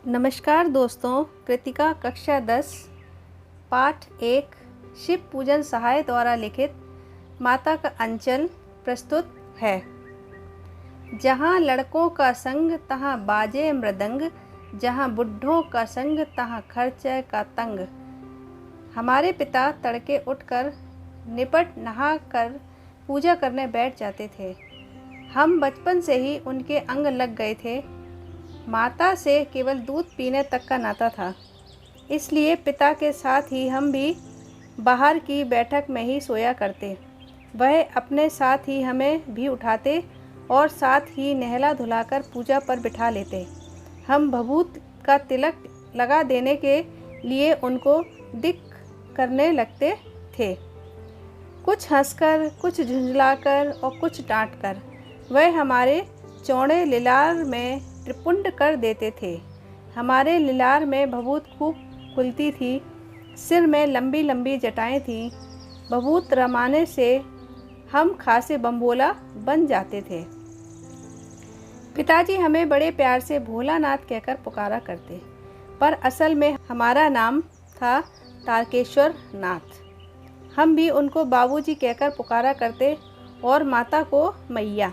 नमस्कार दोस्तों, कृतिका कक्षा 10 पाठ 1 शिव पूजन सहाय द्वारा लिखित माता का अंचल प्रस्तुत है। जहाँ लड़कों का संग तहाँ बाजे मृदंग, जहाँ बुढ़ों का संग तहाँ खर्चे का तंग। हमारे पिता तड़के उठकर निपट नहा कर पूजा करने बैठ जाते थे। हम बचपन से ही उनके अंग लग गए थे। माता से केवल दूध पीने तक का नाता था, इसलिए पिता के साथ ही हम भी बाहर की बैठक में ही सोया करते। वह अपने साथ ही हमें भी उठाते और साथ ही नहला धुलाकर पूजा पर बिठा लेते। हम भभूत का तिलक लगा देने के लिए उनको दिक करने लगते थे, कुछ हंसकर, कुछ झुंझलाकर और कुछ डांटकर। वह हमारे चौड़े लिलार में त्रिपुंड कर देते थे। हमारे लिलार में भभूत खूब खुलती थी, सिर में लंबी लंबी जटाएं थीं। भभूत रमाने से हम खासे बम्बोला बन जाते थे। पिताजी हमें बड़े प्यार से भोलानाथ कहकर पुकारा करते, पर असल में हमारा नाम था तारकेश्वर नाथ। हम भी उनको बाबूजी कहकर पुकारा करते और माता को मैया।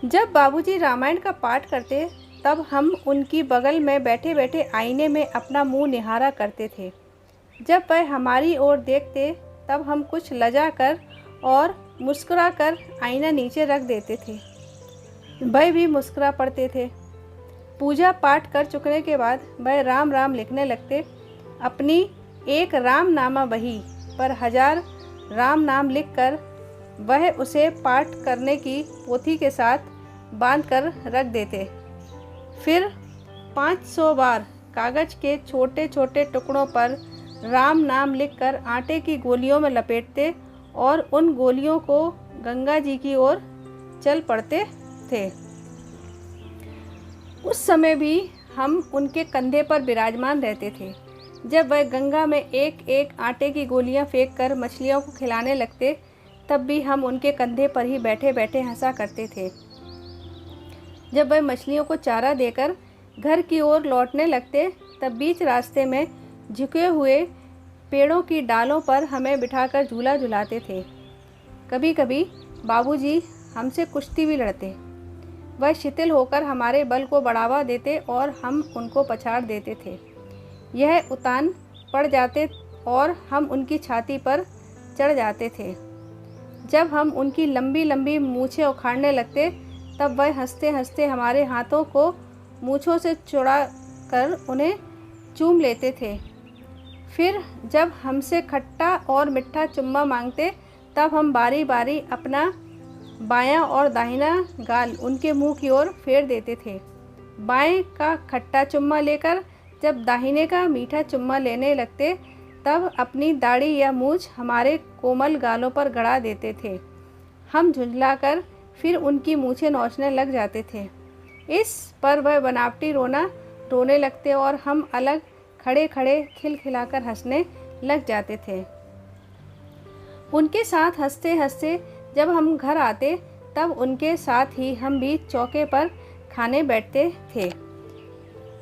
जब बाबूजी रामायण का पाठ करते तब हम उनकी बगल में बैठे बैठे आईने में अपना मुंह निहारा करते थे। जब वह हमारी ओर देखते तब हम कुछ लजा कर और मुस्कुरा कर आईना नीचे रख देते थे। वह भी मुस्कुरा पड़ते थे। पूजा पाठ कर चुकने के बाद वह राम राम लिखने लगते। अपनी एक राम नामा बही पर 1000 राम नाम लिखकर वह उसे पाठ करने की पोथी के साथ बांध कर रख देते। फिर 500 बार कागज के छोटे छोटे टुकड़ों पर राम नाम लिखकर आटे की गोलियों में लपेटते और उन गोलियों को गंगा जी की ओर चल पड़ते थे। उस समय भी हम उनके कंधे पर विराजमान रहते थे। जब वह गंगा में एक एक आटे की गोलियां फेंक कर मछलियों को खिलाने लगते तब भी हम उनके कंधे पर ही बैठे बैठे हंसा करते थे। जब वह मछलियों को चारा देकर घर की ओर लौटने लगते तब बीच रास्ते में झुके हुए पेड़ों की डालों पर हमें बिठाकर झूला झुलाते थे। कभी कभी बाबूजी हमसे कुश्ती भी लड़ते। वह शिथिल होकर हमारे बल को बढ़ावा देते और हम उनको पछाड़ देते थे। यह उतान पड़ जाते और हम उनकी छाती पर चढ़ जाते थे। जब हम उनकी लंबी लंबी मूछें उखाड़ने लगते तब वह हंसते हंसते हमारे हाथों को मूछों से छुड़ा कर उन्हें चूम लेते थे। फिर जब हमसे खट्टा और मिठा चुम्मा मांगते तब हम बारी बारी अपना बायां और दाहिना गाल उनके मुंह की ओर फेर देते थे। बाएं का खट्टा चुम्मा लेकर जब दाहिने का मीठा चुम्मा लेने लगते तब अपनी दाढ़ी या मूछ हमारे कोमल गालों पर गड़ा देते थे। हम झुंझलाकर फिर उनकी मूछें नोचने लग जाते थे। इस पर वह बनावटी रोने लगते और हम अलग खड़े खड़े खिलखिलाकर हंसने लग जाते थे। उनके साथ हंसते हंसते जब हम घर आते तब उनके साथ ही हम भी चौके पर खाने बैठते थे।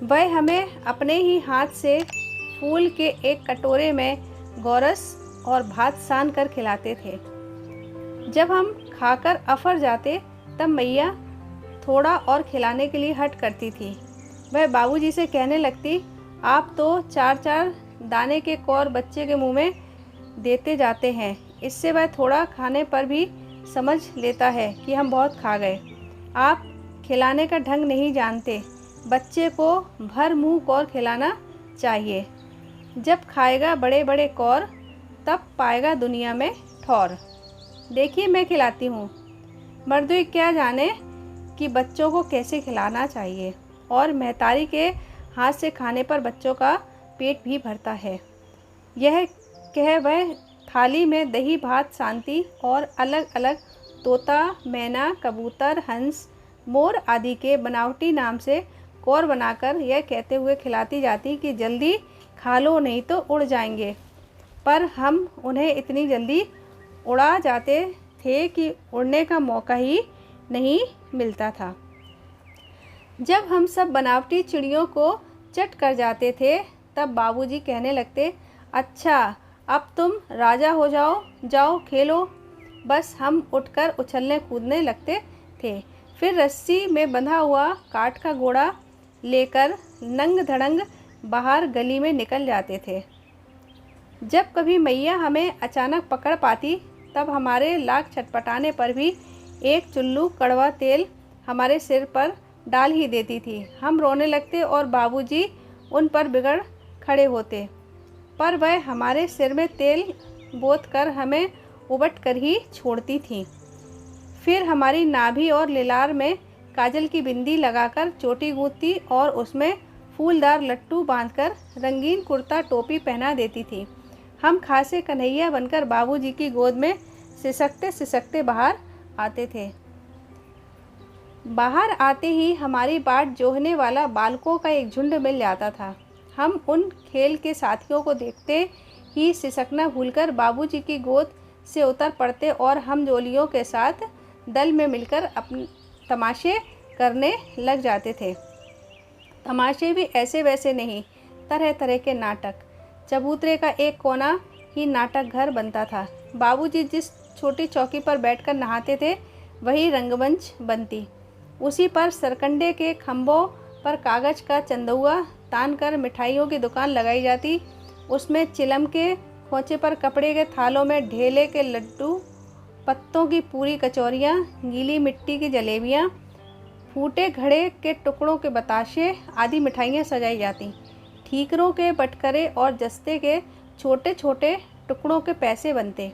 वह हमें अपने ही हाथ से फूल के एक कटोरे में गोरस और भात सान कर खिलाते थे। जब हम खाकर अफर जाते तब मैया थोड़ा और खिलाने के लिए हट करती थी। वह बाबूजी से कहने लगती, आप तो 4-4 दाने के कौर बच्चे के मुंह में देते जाते हैं। इससे वह थोड़ा खाने पर भी समझ लेता है कि हम बहुत खा गए। आप खिलाने का ढंग नहीं जानते। बच्चे को भर मुंह कौर खिलाना चाहिए। जब खाएगा बड़े बड़े कौर तब पाएगा दुनिया में ठौर। देखिए मैं खिलाती हूँ। मर्दों क्या जाने कि बच्चों को कैसे खिलाना चाहिए, और महतारी के हाथ से खाने पर बच्चों का पेट भी भरता है। यह कह वह थाली में दही भात सांती और अलग अलग तोता, मैना, कबूतर, हंस, मोर आदि के बनावटी नाम से कौर बनाकर यह कहते हुए खिलाती जाती कि जल्दी खा लो नहीं तो उड़ जाएंगे। पर हम उन्हें इतनी जल्दी उड़ा जाते थे कि उड़ने का मौका ही नहीं मिलता था। जब हम सब बनावटी चिड़ियों को चट कर जाते थे तब बाबूजी कहने लगते, अच्छा अब तुम राजा हो जाओ, जाओ खेलो। बस हम उठकर उछलने कूदने लगते थे। फिर रस्सी में बंधा हुआ काठ का घोड़ा लेकर नंग धड़ंग बाहर गली में निकल जाते थे। जब कभी मैया हमें अचानक पकड़ पाती तब हमारे लाख छटपटाने पर भी एक चुल्लू कड़वा तेल हमारे सिर पर डाल ही देती थी। हम रोने लगते और बाबूजी उन पर बिगड़ खड़े होते, पर वह हमारे सिर में तेल बोत कर हमें उबट कर ही छोड़ती थीं। फिर हमारी नाभि और लिलार में काजल की बिंदी लगाकर चोटी गूंथती और उसमें फूलदार लट्टू बांधकर रंगीन कुर्ता टोपी पहना देती थी। हम खासे कन्हैया बनकर बाबूजी की गोद में सिसकते सिसकते बाहर आते थे। बाहर आते ही हमारी बाट जोहने वाला बालकों का एक झुंड मिल जाता था। हम उन खेल के साथियों को देखते ही सिसकना भूलकर बाबूजी की गोद से उतर पड़ते और हम जोलियों के साथ दल में मिलकर अपने तमाशे करने लग जाते थे। तमाशे भी ऐसे वैसे नहीं, तरह तरह के नाटक। चबूतरे का एक कोना ही नाटक घर बनता था। बाबूजी जिस छोटी चौकी पर बैठकर नहाते थे वही रंगमंच बनती। उसी पर सरकंडे के खंभों पर कागज़ का चंदुआ तान कर मिठाइयों की दुकान लगाई जाती। उसमें चिलम के खोचे पर कपड़े के थालों में ढेले के लड्डू, पत्तों की पूरी कचौरियाँ, गीली मिट्टी की जलेबियाँ, फूटे घड़े के टुकड़ों के बताशे आदि मिठाइयाँ सजाई जाती। ठीकरों के बटकरे और जस्ते के छोटे छोटे टुकड़ों के पैसे बनते।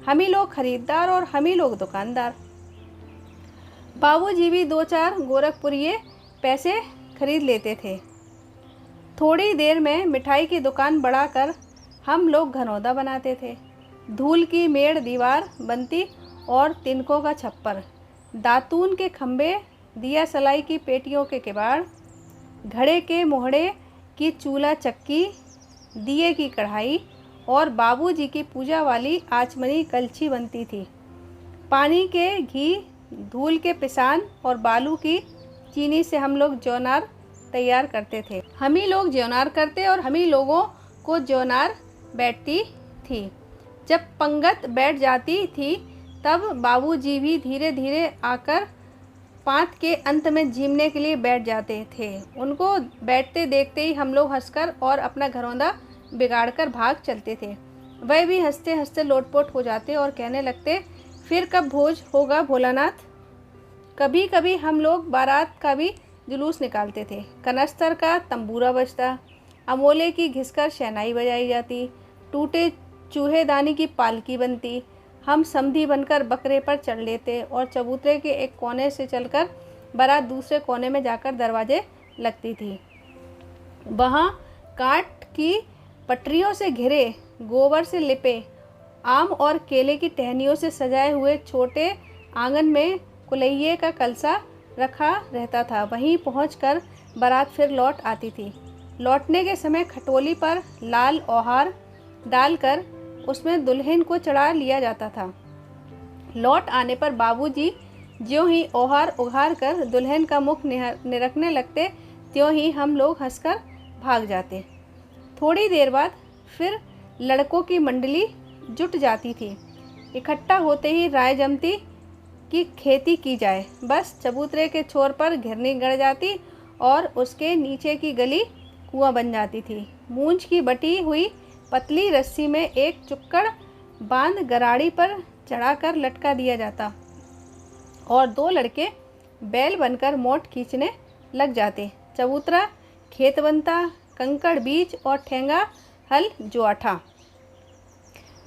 हम ही लोग खरीदार और हम ही लोग दुकानदार। बाबूजी भी 2-4 गोरखपुरिये पैसे खरीद लेते थे। थोड़ी देर में मिठाई की दुकान बढ़ाकर हम लोग घनौदा बनाते थे। धूल की मेड़ दीवार बनती और तिनकों का छप्पर, दातून के खंभे, दिया सलाई की पेटियों के किवाड़, घड़े के मोहड़े की चूल्हा चक्की, दिए की कढ़ाई और बाबूजी की पूजा वाली आचमनी कलछी बनती थी। पानी के घी, धूल के पिसान और बालू की चीनी से हम लोग जौनार तैयार करते थे। हम ही लोग जौनार करते और हम ही लोगों को जौनार बैठती थी। जब पंगत बैठ जाती थी तब बाबूजी भी धीरे धीरे आकर पाँत के अंत में झीमने के लिए बैठ जाते थे। उनको बैठते देखते ही हम लोग हंसकर और अपना घरौंदा बिगाड़कर भाग चलते थे। वह भी हंसते हंसते लोटपोट हो जाते और कहने लगते, फिर कब भोज होगा भोलानाथ। कभी कभी हम लोग बारात का भी जुलूस निकालते थे। कनस्तर का तंबूरा बजता, अमोले की घिसकर शहनाई बजाई जाती, टूटे चूहेदानी की पालकी बनती। हम समधी बनकर बकरे पर चढ़ लेते और चबूतरे के एक कोने से चलकर बारात दूसरे कोने में जाकर दरवाजे लगती थी। वहाँ काठ की पटरियों से घिरे, गोबर से लिपे, आम और केले की टहनियों से सजाए हुए छोटे आंगन में कुलैये का कलसा रखा रहता था। वहीं पहुंचकर बारात फिर लौट आती थी। लौटने के समय खटोली पर लाल ओहार डालकर उसमें दुल्हन को चढ़ा लिया जाता था। लौट आने पर बाबूजी ज्यों ही ओहार उघार कर दुल्हन का मुख निरखने लगते त्यों ही हम लोग हंसकर भाग जाते। थोड़ी देर बाद फिर लड़कों की मंडली जुट जाती थी। इकट्ठा होते ही राय जमती कि खेती की जाए। बस चबूतरे के छोर पर घिरनी गड़ जाती और उसके नीचे की गली कुआं बन जाती थी। मूंछ की बटी हुई पतली रस्सी में एक चुक्कड़ बांध गराड़ी पर चढ़ाकर लटका दिया जाता और 2 लड़के बैल बनकर मोट खींचने लग जाते। चबूतरा खेत बनता, कंकड़ बीज और ठेंगा हल जुआठा।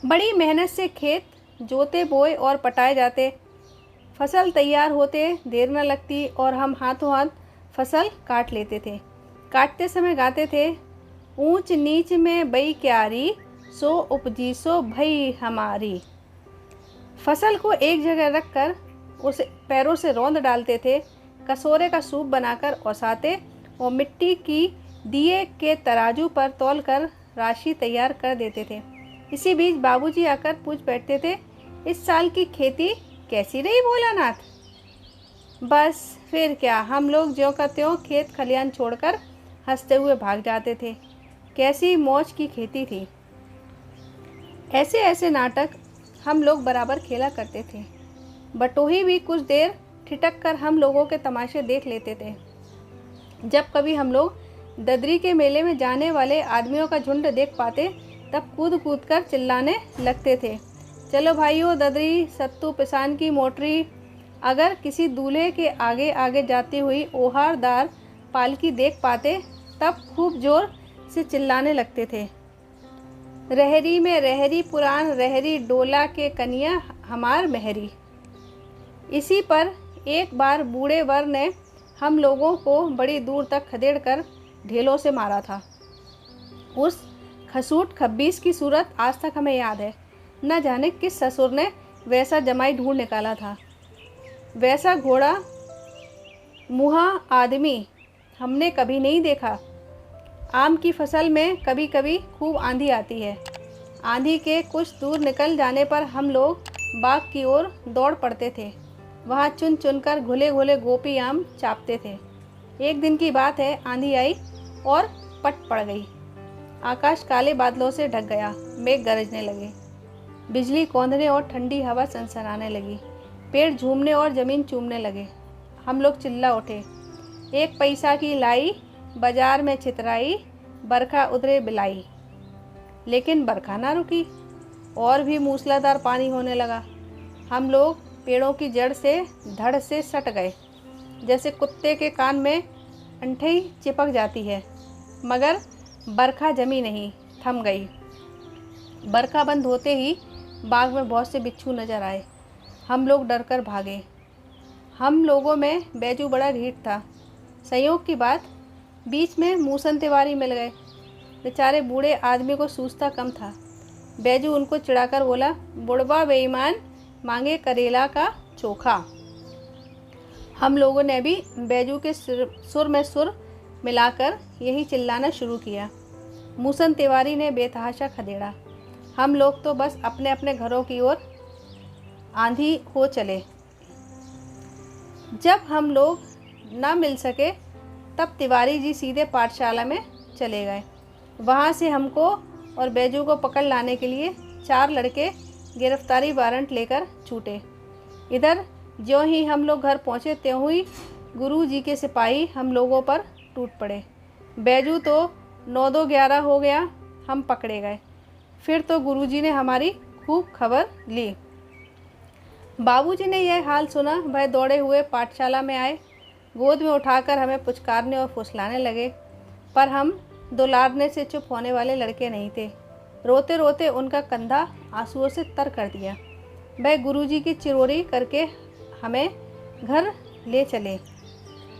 बड़ी मेहनत से खेत जोते बोए और पटाए जाते। फसल तैयार होते देर न लगती और हम हाथों हाथ फसल काट लेते थे। काटते समय गाते थे, ऊंच नीच में बई क्यारी, सो उपजी सो भई हमारी। फसल को एक जगह रखकर उसे पैरों से रौंद डालते थे, कसोरे का सूप बनाकर ओसाते और मिट्टी की दिए के तराजू पर तौलकर राशि तैयार कर देते थे। इसी बीच बाबूजी आकर पूछ बैठते थे, इस साल की खेती कैसी रही भोलानाथ। बस फिर क्या, हम लोग ज्यों का त्यों खेत खलियान छोड़कर हंसते हुए भाग जाते थे। कैसी मौज की खेती थी। ऐसे ऐसे नाटक हम लोग बराबर खेला करते थे। बटोही भी कुछ देर ठिठक कर हम लोगों के तमाशे देख लेते थे। जब कभी हम लोग ददरी के मेले में जाने वाले आदमियों का झुंड देख पाते तब कूद कूद कर चिल्लाने लगते थे, चलो भाइयों ददरी सत्तू पिसान की मोटरी। अगर किसी दूल्हे के आगे आगे जाती हुई ओहारदार पालकी देख पाते तब खूब जोर से चिल्लाने लगते थे, रहरी में रहरी पुराण रहरी डोला के कनिया हमार महरी। इसी पर एक बार बूढ़े वर ने हम लोगों को बड़ी दूर तक खदेड़ कर ढेलों से मारा था। उस खसूट खब्बीस की सूरत आज तक हमें याद है। न जाने किस ससुर ने वैसा जमाई ढूंढ निकाला था। वैसा घोड़ा मुहा आदमी हमने कभी नहीं देखा। आम की फसल में कभी कभी खूब आंधी आती है। आंधी के कुछ दूर निकल जाने पर हम लोग बाग की ओर दौड़ पड़ते थे। वहाँ चुन चुनकर घुले घुले गोपी आम चापते थे। एक दिन की बात है, आंधी आई और पट पड़ गई। आकाश काले बादलों से ढक गया। मेघ गरजने लगे, बिजली कौंधने और ठंडी हवा सनसनाने लगी। पेड़ झूमने और ज़मीन चूमने लगे। हम लोग चिल्ला उठे, एक पैसा की लाई बाजार में छितराई, बरखा उतरे बिलाई। लेकिन बरखा ना रुकी और भी मूसलाधार पानी होने लगा। हम लोग पेड़ों की जड़ से धड़ से सट गए, जैसे कुत्ते के कान में अंठई चिपक जाती है। मगर बरखा जमी नहीं, थम गई। बरखा बंद होते ही बाग में बहुत से बिच्छू नजर आए। हम लोग डर कर भागे। हम लोगों में बैजू बड़ा ढीठ था। संयोग की बात, बीच में मूसन तिवारी मिल गए। बेचारे बूढ़े आदमी को सूझता कम था। बैजू उनको चिढ़ाकर बोला, बुढ़वा बेईमान, मांगे करेला का चोखा। हम लोगों ने भी बैजू के सुर में सुर मिलाकर यही चिल्लाना शुरू किया। मूसन तिवारी ने बेतहाशा खदेड़ा। हम लोग तो बस अपने अपने घरों की ओर आंधी हो चले। जब हम लोग न मिल सके तब तिवारी जी सीधे पाठशाला में चले गए। वहाँ से हमको और बैजू को पकड़ लाने के लिए 4 लड़के गिरफ्तारी वारंट लेकर छूटे। इधर ज्यों ही हम लोग घर पहुँचे त्यों ही गुरु जी के सिपाही हम लोगों पर टूट पड़े। बैजू तो 9-2-11 हो गया, हम पकड़े गए। फिर तो गुरुजी ने हमारी खूब खबर ली। बाबूजी ने यह हाल सुना, वह दौड़े हुए पाठशाला में आए। गोद में उठाकर हमें पुचकारने और फुसलाने लगे, पर हम दुलारने से चुप होने वाले लड़के नहीं थे। रोते रोते उनका कंधा आंसुओं से तर कर दिया। वह गुरुजी की चिरोरी करके हमें घर ले चले।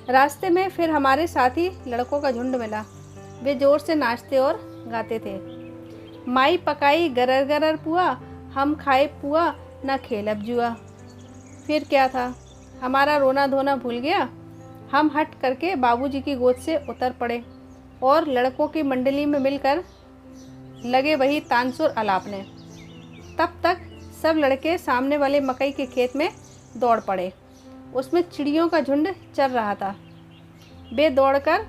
रास्ते में फिर हमारे साथी लड़कों का झुंड मिला। वे जोर से नाचते और गाते थे, माई पकाई गरर गरर पुआ, हम खाए पुआ न खेलब जुआ। फिर क्या था, हमारा रोना धोना भूल गया। हम हट करके बाबूजी की गोद से उतर पड़े और लड़कों की मंडली में मिलकर लगे वही तानसुर अलापने। तब तक सब लड़के सामने वाले मकई के खेत में दौड़ पड़े। उसमें चिड़ियों का झुंड चल रहा था। वे दौड़कर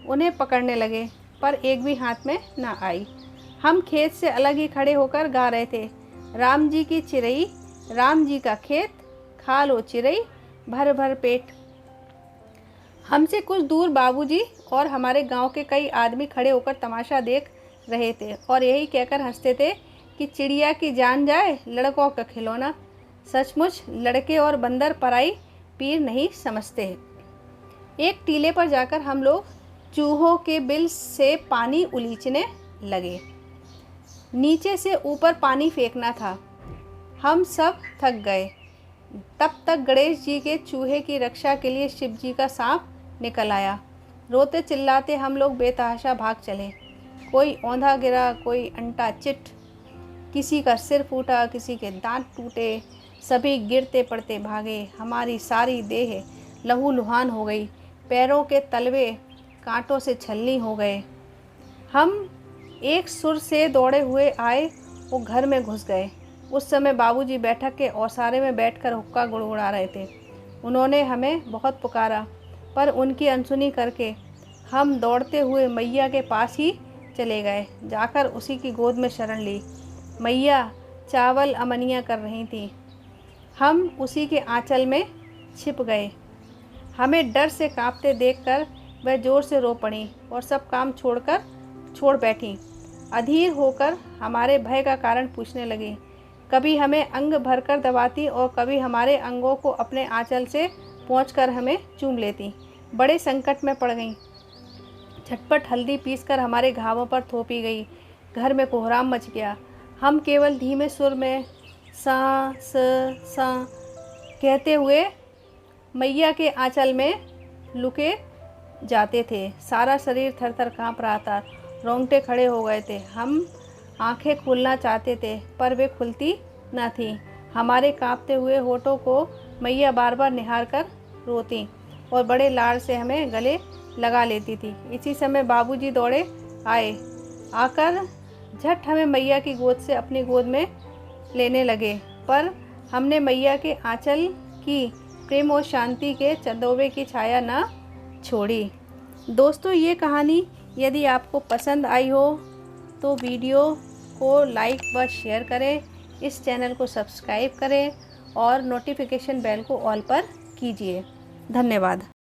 उन्हें पकड़ने लगे, पर एक भी हाथ में ना आई। हम खेत से अलग ही खड़े होकर गा रहे थे, राम जी की चिरई, राम जी का खेत, खा लो चिरई भर भर पेट। हमसे कुछ दूर बाबूजी और हमारे गांव के कई आदमी खड़े होकर तमाशा देख रहे थे और यही कहकर हंसते थे कि चिड़िया की जान जाए लड़कों का खिलौना। सचमुच लड़के और बंदर पराई पीर नहीं समझते। एक टीले पर जाकर हम लोग चूहों के बिल से पानी उलीचने लगे। नीचे से ऊपर पानी फेंकना था। हम सब थक गए। तब तक गणेश जी के चूहे की रक्षा के लिए शिव जी का सांप निकल आया। रोते चिल्लाते हम लोग बेतहाशा भाग चले। कोई औंधा गिरा, कोई अंटा चिट, किसी का सिर फूटा, किसी के दांत टूटे। सभी गिरते पड़ते भागे। हमारी सारी देह लहू लुहान हो गई। पैरों के तलवे कांटों से छलनी हो गए। हम एक सुर से दौड़े हुए आए और घर में घुस गए। उस समय बाबूजी बैठक के औसारे में बैठकर हुक्का गुड़गुड़ा रहे थे। उन्होंने हमें बहुत पुकारा, पर उनकी अनसुनी करके हम दौड़ते हुए मैया के पास ही चले गए। जाकर उसी की गोद में शरण ली। मैया चावल अमनियाँ कर रही थीं। हम उसी के आंचल में छिप गए। हमें डर से कांपते देखकर वह ज़ोर से रो पड़ी और सब काम छोड़ बैठी। अधीर होकर हमारे भय का कारण पूछने लगी। कभी हमें अंग भरकर दबाती और कभी हमारे अंगों को अपने आंचल से पोंछकर हमें चूम लेती। बड़े संकट में पड़ गईं। झटपट हल्दी पीसकर हमारे घावों पर थोपी गई। घर में कोहराम मच गया। हम केवल धीमे सुर में सा कहते हुए मैया के आंचल में लुके जाते थे। सारा शरीर थर-थर काँप रहा था। रोंगटे खड़े हो गए थे। हम आंखें खोलना चाहते थे, पर वे खुलती न थीं। हमारे कांपते हुए होठों को मैया बार बार निहार कर रोती और बड़े लाड़ से हमें गले लगा लेती थी। इसी समय बाबूजी दौड़े आकर झट हमें मैया की गोद से अपनी गोद में लेने लगे, पर हमने मैया के आंचल की प्रेम और शांति के चंदोबे की छाया न छोड़ी। दोस्तों, ये कहानी यदि आपको पसंद आई हो तो वीडियो को लाइक व शेयर करें, इस चैनल को सब्सक्राइब करें और नोटिफिकेशन बेल को ऑल पर कीजिए। धन्यवाद।